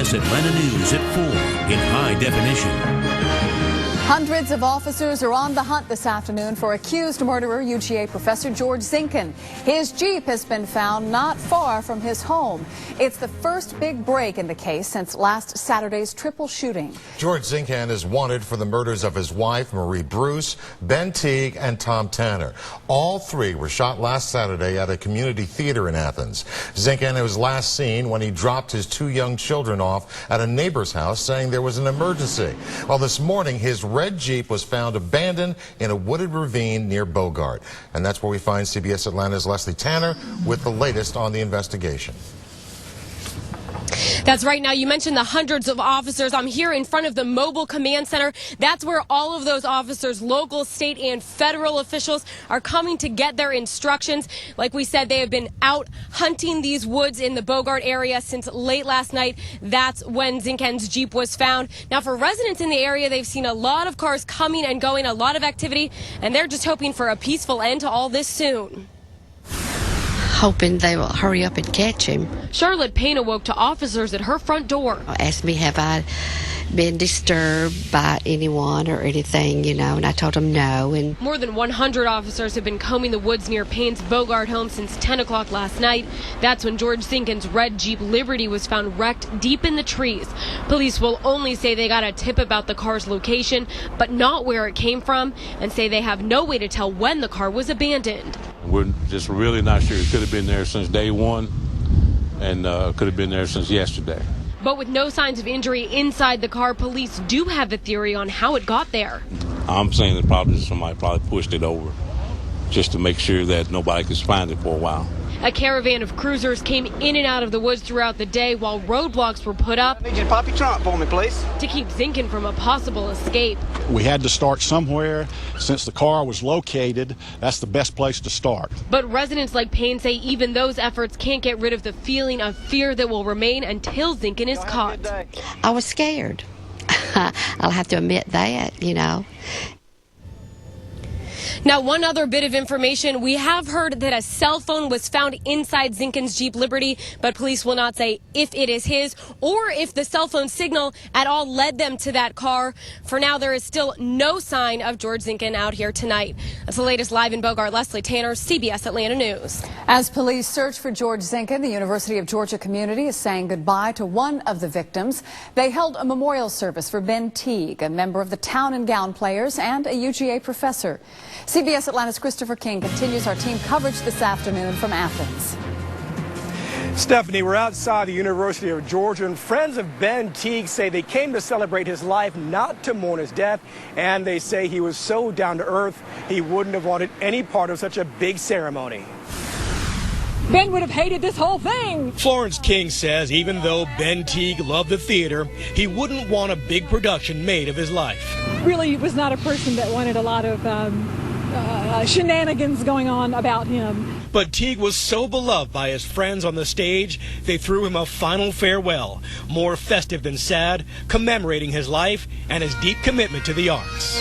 CBS Atlanta News at 4 in high definition. Hundreds of officers are on the hunt this afternoon for accused murderer UGA professor George Zinkin. His Jeep has been found not far from his home. It's the first big break in the case since last Saturday's triple shooting. George Zinkin is wanted for the murders of his wife, Marie Bruce, Ben Teague, and Tom Tanner. All three were shot last Saturday at a community theater in Athens. Zinkin was last seen when he dropped his two young children off at a neighbor's house, saying there was an emergency. Well, this morning, his red Jeep was found abandoned in a wooded ravine near Bogart. And that's where we find CBS Atlanta's Leslie Tanner with the latest on the investigation. That's right. Now, you mentioned the hundreds of officers. I'm here in front of the mobile command center. That's where all of those officers, local, state, and federal officials, are coming to get their instructions. Like we said, they have been out hunting these woods in the Bogart area since late last night. That's when Zinkin's Jeep was found. Now, for residents in the area, they've seen a lot of cars coming and going, a lot of activity, and they're just hoping for a peaceful end to all this soon. Hoping they will hurry up and catch him. Charlotte Payne awoke to officers at her front door. Asked me, have I been disturbed by anyone or anything, and I told him no. And more than 100 officers have been combing the woods near Payne's Bogart home since 10 o'clock last night. That's when George Zinkin's red Jeep Liberty was found wrecked deep in the trees. Police will only say they got a tip about the car's location, but not where it came from, and say they have no way to tell when the car was abandoned. We're just really not sure. It could have been there since day one, and could have been there since yesterday. But with no signs of injury inside the car, police do have a theory on how it got there. I'm saying that probably somebody pushed it over just to make sure that nobody could find it for a while. A caravan of cruisers came in and out of the woods throughout the day while roadblocks were put up. I need you to pop your trunk for me, please. To keep Zinkin from a possible escape. We had to start somewhere. Since the car was located, that's the best place to start. But residents like Payne say even those efforts can't get rid of the feeling of fear that will remain until Zinkin is caught. I was scared. I'll have to admit that, Now, one other bit of information. We have heard that a cell phone was found inside Zinkin's Jeep Liberty, but police will not say if it is his or if the cell phone signal at all led them to that car. For now, there is still no sign of George Zinkin out here tonight. That's the latest live in Bogart. Leslie Tanner, CBS Atlanta News. As police search for George Zinkin, the University of Georgia community is saying goodbye to one of the victims. They held a memorial service for Ben Teague, a member of the Town and Gown Players and a UGA professor. CBS Atlanta's Christopher King continues our team coverage this afternoon from Athens. Stephanie, we're outside the University of Georgia, and friends of Ben Teague say they came to celebrate his life, not to mourn his death. And they say he was so down to earth, he wouldn't have wanted any part of such a big ceremony. Ben would have hated this whole thing. Florence King says even though Ben Teague loved the theater, he wouldn't want a big production made of his life. Really was not a person that wanted a lot of shenanigans going on about him. But Teague was so beloved by his friends on the stage, they threw him a final farewell, more festive than sad, commemorating his life and his deep commitment to the arts.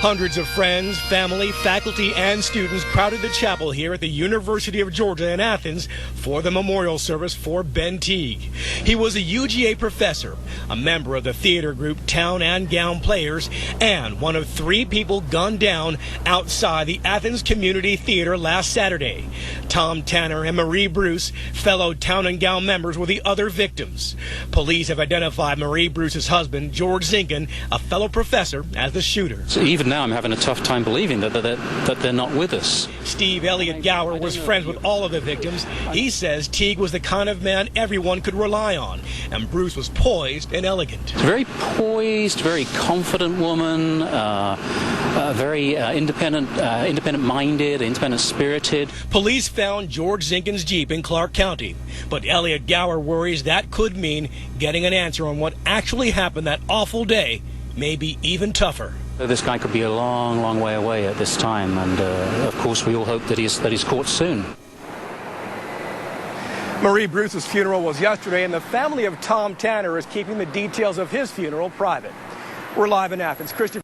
Hundreds of friends, family, faculty, and students crowded the chapel here at the University of Georgia in Athens for the memorial service for Ben Teague. He was a UGA professor, a member of the theater group Town and Gown Players, and one of three people gunned down outside the Athens Community Theater last Saturday. Tom Tanner and Marie Bruce, fellow Town and Gown members, were the other victims. Police have identified Marie Bruce's husband, George Zinkin, a fellow professor, as the shooter. So even now I'm having a tough time believing that they're not with us. Steve Elliott Gower was friends with all of the victims. He says Teague was the kind of man everyone could rely on, and Bruce was poised and elegant. Very poised, very confident woman, very independent-minded, independent-spirited. Police found George Zinkin's Jeep in Clark County, but Elliott Gower worries that could mean getting an answer on what actually happened that awful day may be even tougher. This guy could be a long, long way away at this time, and of course we all hope that he's caught soon. Marie Bruce's funeral was yesterday, and the family of Tom Tanner is keeping the details of his funeral private. We're live in Athens. Christopher